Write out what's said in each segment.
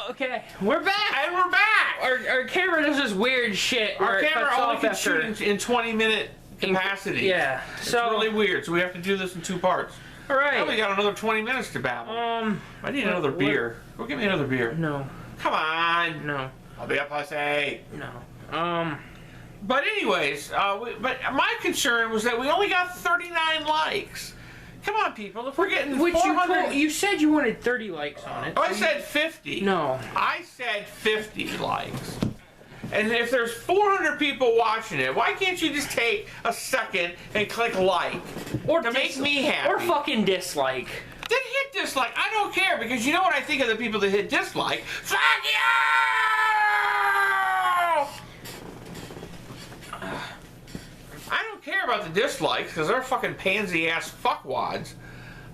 Okay, we're back! And we're back! Our camera does this weird shit. Our camera only can after shoot in 20-minute capacity. Yeah, it's really weird, so we have to do this in 2 parts. Alright. Now we got another 20 minutes to babble. I need another beer. Go get me another beer. No. Come on! No. I'll be a pussy! No. But anyways, but my concern was that we only got 39 likes. Come on, people, if we're getting 400... You said you wanted 30 likes on it. Oh, I said 50. No. I said 50 likes. And if there's 400 people watching it, why can't you just take a second and click like? Or to make me happy. Or fucking dislike. Then hit dislike. I don't care, because you know what I think of the people that hit dislike? Fuck you! I don't care about the dislikes, because they're fucking pansy-ass fuckwads.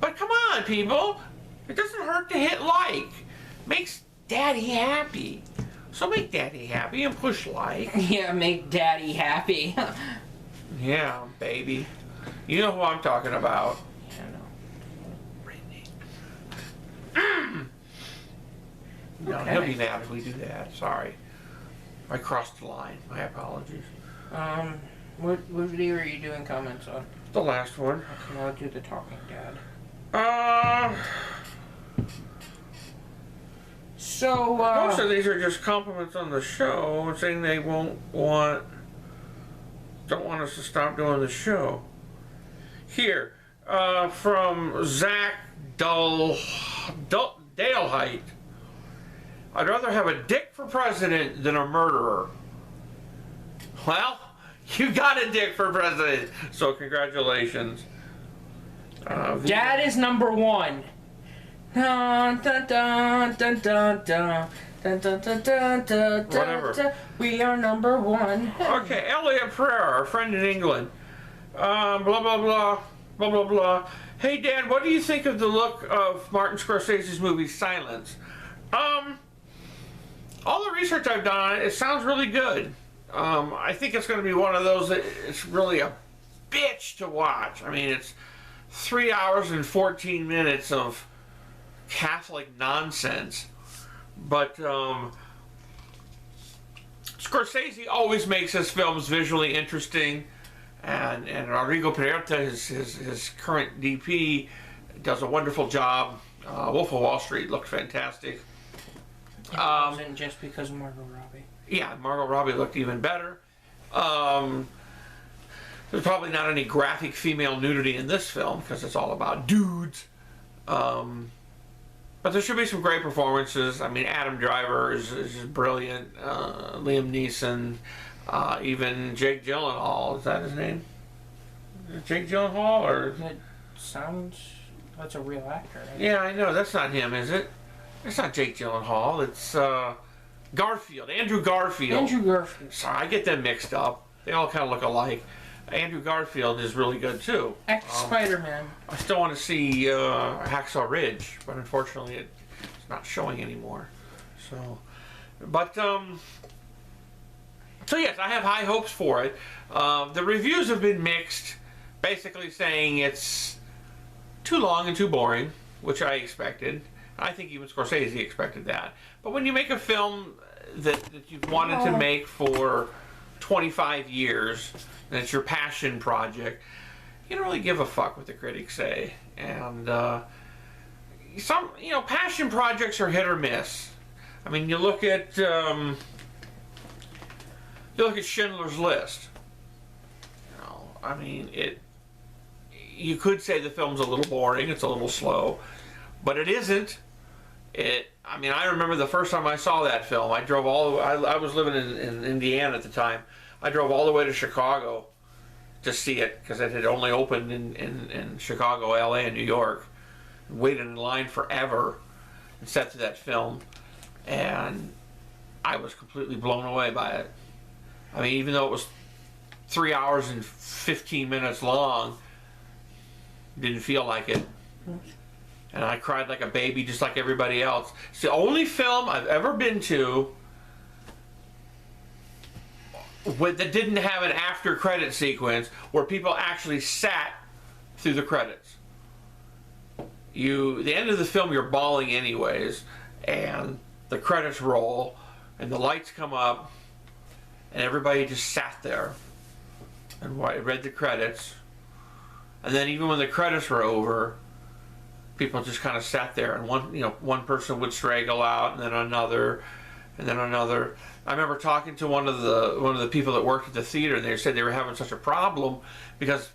But come on, people. It doesn't hurt to hit like. Makes Daddy happy. So make Daddy happy and push like. Yeah, make Daddy happy. Yeah, baby. You know who I'm talking about. Yeah, I know. No, Okay. he'll be mad if we do that. Sorry. I crossed the line. My apologies. What video are you doing comments on? The last one. Okay, I'll do the talking dad. So, most of these are just compliments on the show, saying they don't want us to stop doing the show. Here, from Zach Dalehite. I'd rather have a dick for president than a murderer. Well, you got a dick for president, so congratulations. Dad is #1. Dun, dun, dun, dun, dun, dun. Dun, dun, dun, dun, dun, Whatever. dun. We are #1. Okay, Elliot Pereira, our friend in England. Blah, blah, blah, blah, blah, blah. Hey, Dad, what do you think of the look of Martin Scorsese's movie Silence? All the research I've done on it, it sounds really good. I think it's going to be one of those that it's really a bitch to watch. I mean, it's 3 hours and 14 minutes of Catholic nonsense. But Scorsese always makes his films visually interesting, and Rodrigo Peralta, his current DP, does a wonderful job. Wolf of Wall Street looked fantastic. It wasn't just because of Margot Robbie. Yeah, Margot Robbie looked even better. There's probably not any graphic female nudity in this film because it's all about dudes. But there should be some great performances. I mean, Adam Driver is brilliant. Liam Neeson, even Jake Gyllenhaal. Is that his name? Jake Gyllenhaal, or? That sounds... That's a real actor, right? Yeah, I know. That's not him, is it? It's not Jake Gyllenhaal. It's Garfield. Andrew Garfield. Andrew Garfield. Sorry, I get them mixed up. They all kind of look alike. Andrew Garfield is really good too. Ex-Spider-Man. I still want to see Hacksaw Ridge, but unfortunately it's not showing anymore. So, but so yes, I have high hopes for it. The reviews have been mixed, basically saying it's too long and too boring, which I expected. I think even Scorsese expected that. But when you make a film that you've wanted to make for 25 years, and it's your passion project, you don't really give a fuck what the critics say. And some, passion projects are hit or miss. I mean, you look at Schindler's List. I mean, you could say the film's a little boring, it's a little slow, but it isn't. I mean, I remember the first time I saw that film. I drove I was living in Indiana at the time. I drove all the way to Chicago to see it because it had only opened in Chicago, LA, and New York. Waited in line forever and sat through that film, and I was completely blown away by it. I mean, even though it was 3 hours and 15 minutes long, didn't feel like it. And I cried like a baby just like everybody else. It's the only film I've ever been to that didn't have an after credit sequence where people actually sat through the credits. The end of the film, you're bawling anyways, and the credits roll and the lights come up and everybody just sat there and read the credits. And then even when the credits were over, people just kind of sat there, and one person would straggle out, and then another, and then another. I remember talking to one of the people that worked at the theater, and they said they were having such a problem because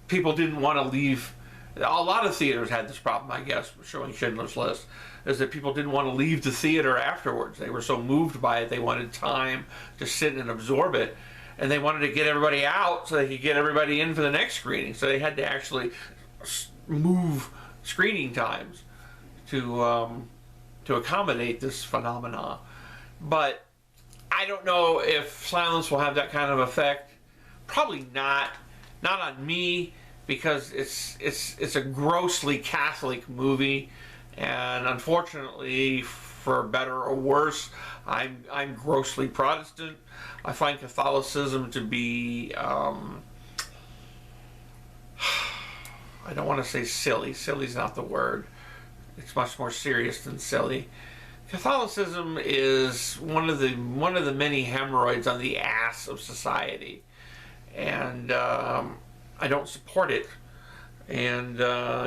people didn't want to leave. A lot of theaters had this problem, I guess, showing Schindler's List, is that people didn't want to leave the theater afterwards. They were so moved by it, they wanted time to sit and absorb it, and they wanted to get everybody out so they could get everybody in for the next screening. So they had to actually move screening times to accommodate this phenomena. But I don't know if Silence will have that kind of effect. Probably not. Not on me, because it's a grossly Catholic movie, and unfortunately, for better or worse, I'm grossly Protestant. I find Catholicism to be I don't want to say silly. Silly's not the word. It's much more serious than silly. Catholicism is one of the many hemorrhoids on the ass of society, and I don't support it. And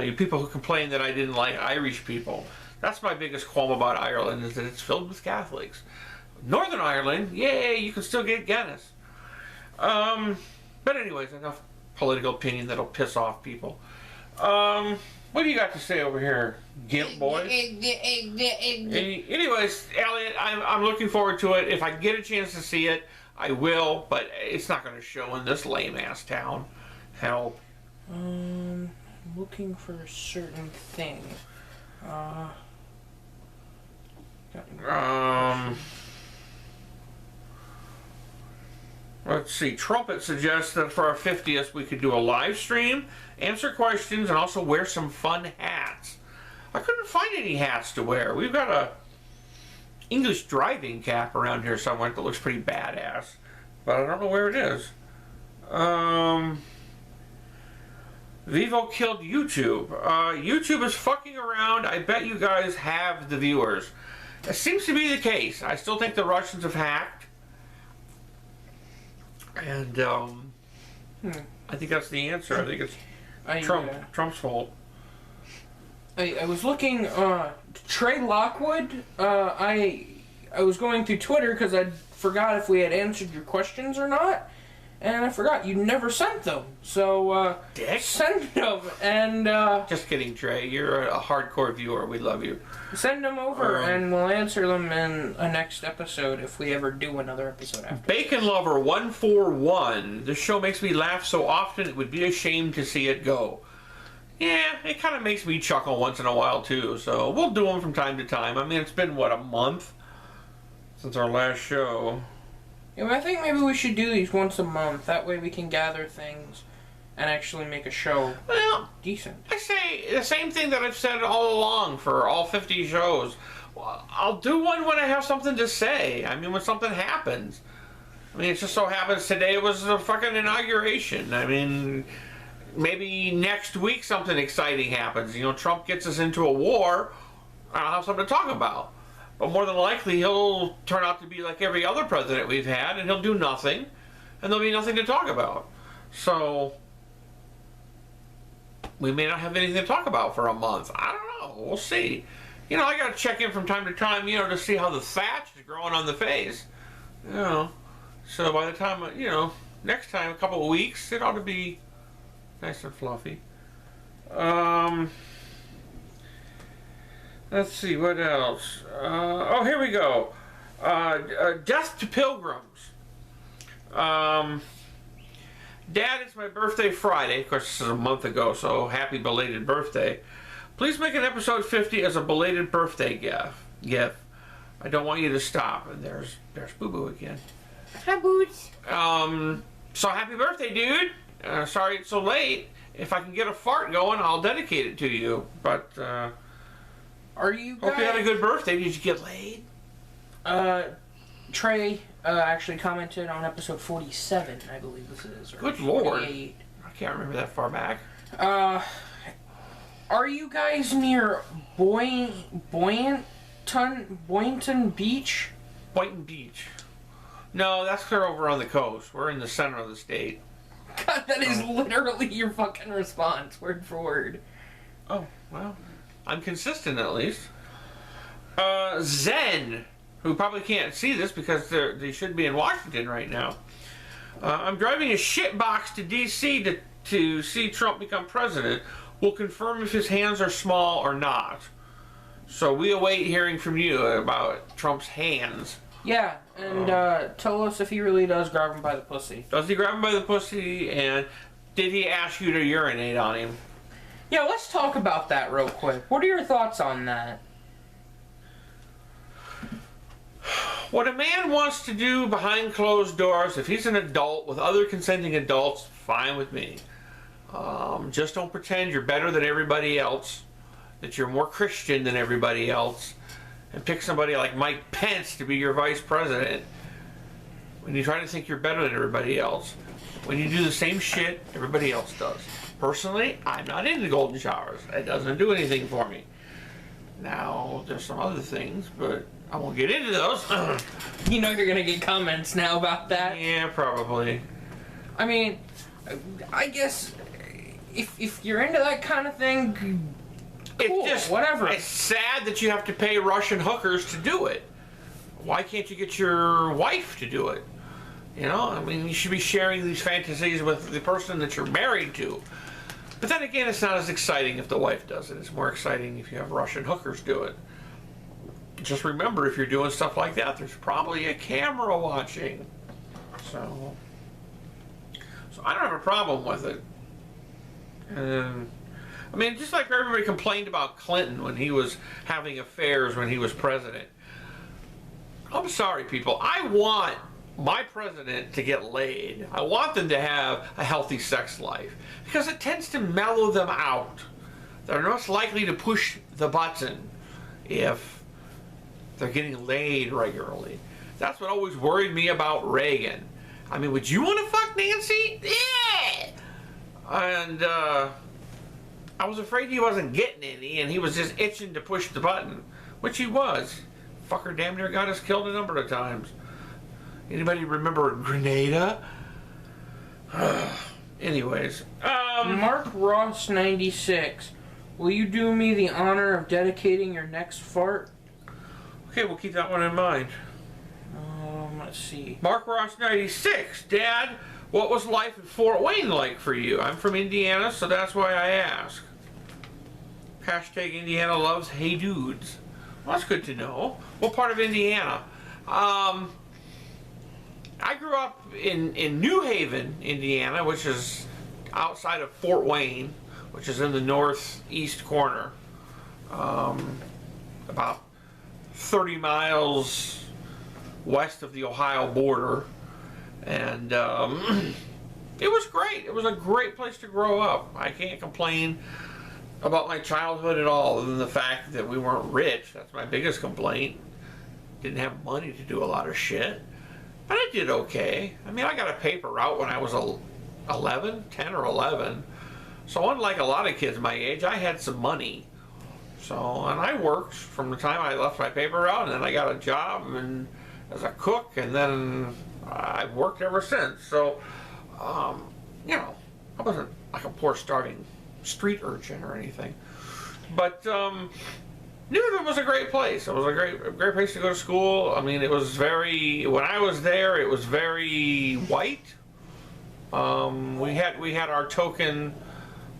you people who complain that I didn't like Irish people, that's my biggest qualm about Ireland, is that it's filled with Catholics. Northern Ireland, yay, you can still get Guinness. But anyways, enough political opinion that'll piss off people. What do you got to say over here, Gimp boy? Anyways, Elliot, I'm looking forward to it. If I get a chance to see it, I will, but it's not going to show in this lame-ass town. Help. Looking for a certain thing. Let's see. Trumpet suggests that for our 50th we could do a live stream, answer questions, and also wear some fun hats. I couldn't find any hats to wear. We've got a English driving cap around here somewhere that looks pretty badass, but I don't know where it is. Vivo killed YouTube. YouTube is fucking around. I bet you guys have the viewers. That seems to be the case. I still think the Russians have hacked. And I think that's the answer. I think it's Trump's fault. I was looking, Trey Lockwood, I was going through Twitter because I forgot if we had answered your questions or not, and I forgot you never sent them, so Dick? Send them, and just kidding, Trey, you're a hardcore viewer, we love you. Send them over and we'll answer them in a next episode if we ever do another episode after. Bacon Lover 141, this show makes me laugh so often it would be a shame to see it go. Yeah, it kind of makes me chuckle once in a while too, so we'll do them from time to time. I mean, it's been, what, a month since our last show? Yeah, but I think maybe we should do these once a month. That way we can gather things and actually make a show decent. I say the same thing that I've said all along for all 50 shows. I'll do one when I have something to say. I mean, when something happens. I mean, it just so happens today was the fucking inauguration. I mean, maybe next week something exciting happens. You know, Trump gets us into a war. I'll have something to talk about. But more than likely, he'll turn out to be like every other president we've had, and he'll do nothing, and there'll be nothing to talk about. So, we may not have anything to talk about for a month. I don't know. We'll see. You know, I got to check in from time to time, you know, to see how the thatch is growing on the face. You know, so by the time, you know, next time, a couple of weeks, it ought to be nice and fluffy. Let's see, what else? Oh, here we go. Death to Pilgrims. Dad, it's my birthday Friday. Of course, this is a month ago, so happy belated birthday. Please make an episode 50 as a belated birthday gift. I don't want you to stop. And there's Boo Boo again. Hi, Boots. So happy birthday, dude. Sorry it's so late. If I can get a fart going, I'll dedicate it to you. But, are you guys... hope you had a good birthday. Did you get laid? Trey actually commented on episode 47, I believe this is. Or Good Lord. 48. I can't remember that far back. Are you guys near Buoyant Boynton Beach? Boynton Beach. No, that's clear over on the coast. We're in the center of the state. God, that is literally your fucking response, word for word. Oh, well, I'm consistent at least. Zen, who probably can't see this because they should be in Washington right now. I'm driving a shitbox to D.C. to see Trump become president. Will confirm if his hands are small or not. So we await hearing from you about Trump's hands. Yeah, and tell us if he really does grab him by the pussy. Does he grab him by the pussy, and did he ask you to urinate on him? Yeah, let's talk about that real quick. What are your thoughts on that? What a man wants to do behind closed doors, if he's an adult with other consenting adults, fine with me. Just don't pretend you're better than everybody else, that you're more Christian than everybody else, and pick somebody like Mike Pence to be your vice president when you try to think you're better than everybody else, when you do the same shit everybody else does. Personally, I'm not into golden showers. It doesn't do anything for me. Now, there's some other things, but I won't get into those. You know you're gonna get comments now about that. Yeah, probably. I mean, I guess if you're into that kind of thing, cool, It's just whatever. It's sad that you have to pay Russian hookers to do it. Why can't you get your wife to do it? You know, I mean, you should be sharing these fantasies with the person that you're married to. But then again, it's not as exciting if the wife does it. It's more exciting if you have Russian hookers do it. Just remember, if you're doing stuff like that, there's probably a camera watching. So I don't have a problem with it. I mean, just like everybody complained about Clinton when he was having affairs when he was president. I'm sorry, people. I want my president to get laid. I want them to have a healthy sex life because it tends to mellow them out. They're less likely to push the button if they're getting laid regularly. That's what always worried me about Reagan. I mean, would you want to fuck Nancy? Yeah! And I was afraid he wasn't getting any and he was just itching to push the button, which he was. Fucker damn near got us killed a number of times. Anybody remember Grenada? Anyways. Mark Ross 96. Will you do me the honor of dedicating your next fart? Okay, we'll keep that one in mind. Let's see. Mark Ross 96. Dad, what was life in Fort Wayne like for you? I'm from Indiana, so that's why I ask. Hashtag Indiana loves Hey Dudes. Well, that's good to know. What part of Indiana? I grew up in New Haven, Indiana, which is outside of Fort Wayne, which is in the northeast corner. About 30 miles west of the Ohio border. And it was great. It was a great place to grow up. I can't complain about my childhood at all, other than the fact that we weren't rich. That's my biggest complaint. Didn't have money to do a lot of shit. But I did okay. I mean, I got a paper route when I was 10 or 11. So unlike a lot of kids my age, I had some money. So, and I worked from the time I left my paper route, and then I got a job and as a cook, and then I've worked ever since. So, you know, I wasn't like a poor starving street urchin or anything. But New Haven was a great place. It was a great place to go to school. I mean, it was when I was there, it was very white. We had our token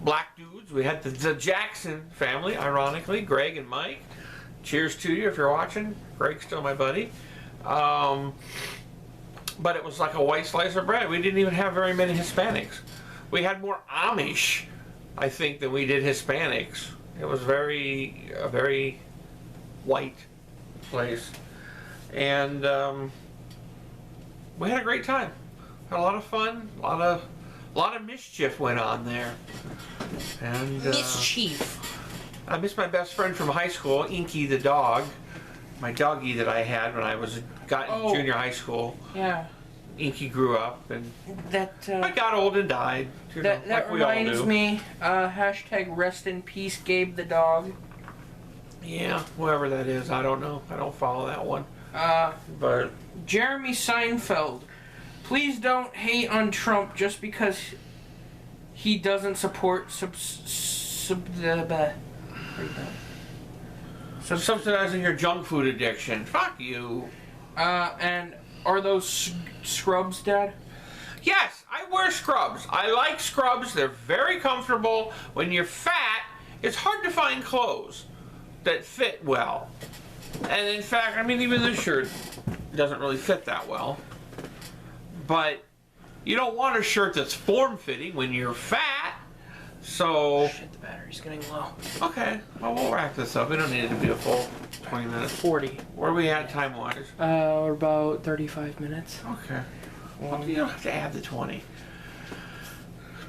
black dudes. We had the Jackson family, ironically, Greg and Mike. Cheers to you if you're watching. Greg's still my buddy. But it was like a white slice of bread. We didn't even have very many Hispanics. We had more Amish, I think, than we did Hispanics. It was a very white place. And we had a great time. Had a lot of fun. A lot of mischief went on there. And Mischief. I miss my best friend from high school, Inky the dog. My doggie that I had when I got in junior high school. Yeah. Inky grew up and That I got old and died. that like we all reminds do. me. Hashtag rest in peace, Gabe the dog. Yeah, whoever that is, I don't know. I don't follow that one. But Jeremy Seinfeld. Please don't hate on Trump just because he doesn't support subsidizing your junk food addiction. Fuck you. And are those scrubs, Dad? Yes, I wear scrubs. I like scrubs. They're very comfortable. When you're fat, it's hard to find clothes that fit well. And in fact, I mean, even this shirt doesn't really fit that well. But you don't want a shirt that's form-fitting when you're fat. So... Shit, the battery's getting low. Okay, well, we'll wrap this up. We don't need it to be a full 20 minutes. 40. Where are we at time-wise? We're about 35 minutes. Okay. Well, you don't have to add the 20.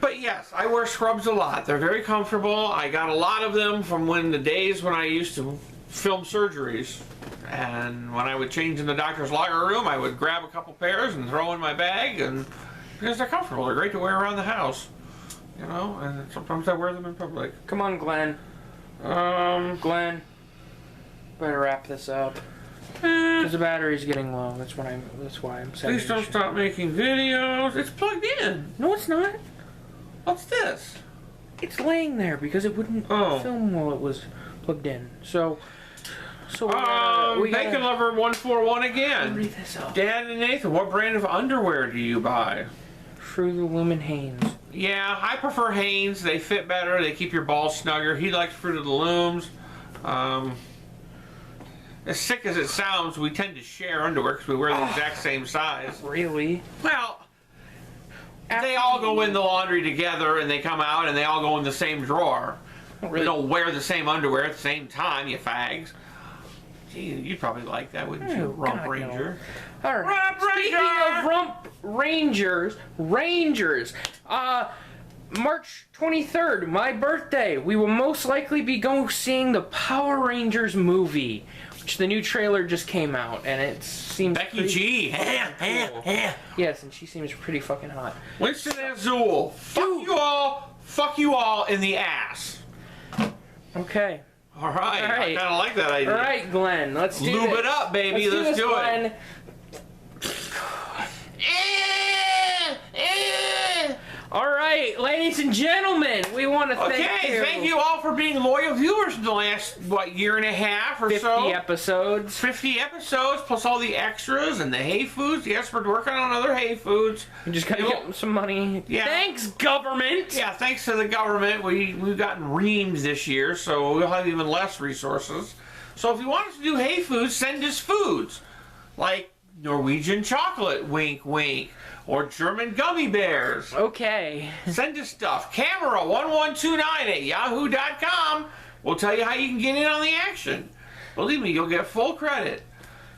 But yes, I wear scrubs a lot. They're very comfortable. I got a lot of them from the days when I used to film surgeries. And when I would change in the doctor's locker room, I would grab a couple pairs and throw in my bag, and because they're comfortable. They're great to wear around the house. You know, and sometimes I wear them in public. Come on, Glenn. Glenn. Better wrap this up. Because the battery's getting low. That's why I'm saying. Please don't stop making videos. It's plugged in. No, it's not. What's this? It's laying there because it wouldn't film while it was plugged in. So we Bacon gotta Lover 141 again. read this up. Dad and Nathan, what brand of underwear do you buy? Fruit of the Loom Hanes. Yeah, I prefer Hanes. They fit better. They keep your balls snugger. He likes Fruit of the Looms. As sick as it sounds, we tend to share underwear because we wear the exact same size. Really? Well, they all go in the laundry together and they come out and they all go in the same drawer. Really? They don't wear the same underwear at the same time, you fags. Gee, you'd probably like that, wouldn't you, Rump God, Ranger? No. All right. Rump Speaking Ranger! of Rump Rangers, March 23rd, my birthday, we will most likely be seeing the Power Rangers movie, which the new trailer just came out, and it seems Becky G. cool. Yes, and she seems pretty fucking hot. Winston Azul. Fuck you all in the ass. Okay. All right. I kind of like that idea. All right, Glenn. Let's do Lube it up, baby. Let's do it. All right, ladies and gentlemen, we want to thank you. Thank you all for being loyal viewers in the last, year and a half or 50 so. 50 episodes. 50 episodes, plus all the extras and the hay foods. Yes, we're working on other hay foods. We just gotta get some money. Yeah. Thanks, government! Yeah, thanks to the government, we've gotten reamed this year, so we'll have even less resources. So if you want us to do hay foods, send us foods. Like Norwegian chocolate, wink wink. Or German gummy bears. Okay. Send us stuff. Camera1129@yahoo.com. We'll tell you how you can get in on the action. Believe me, you'll get full credit.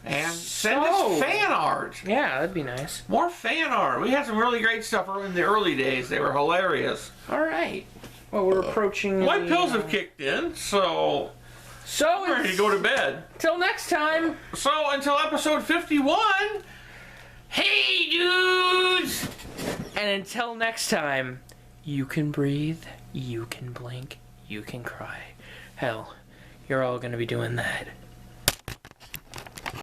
And send us fan art. Yeah, that'd be nice. More fan art. We had some really great stuff in the early days. They were hilarious. All right. Well, we're approaching. My pills have kicked in, so I'm ready to go to bed. Till next time. So until episode 51. Hey, dudes! And until next time, you can breathe, you can blink, you can cry. Hell, you're all gonna be doing that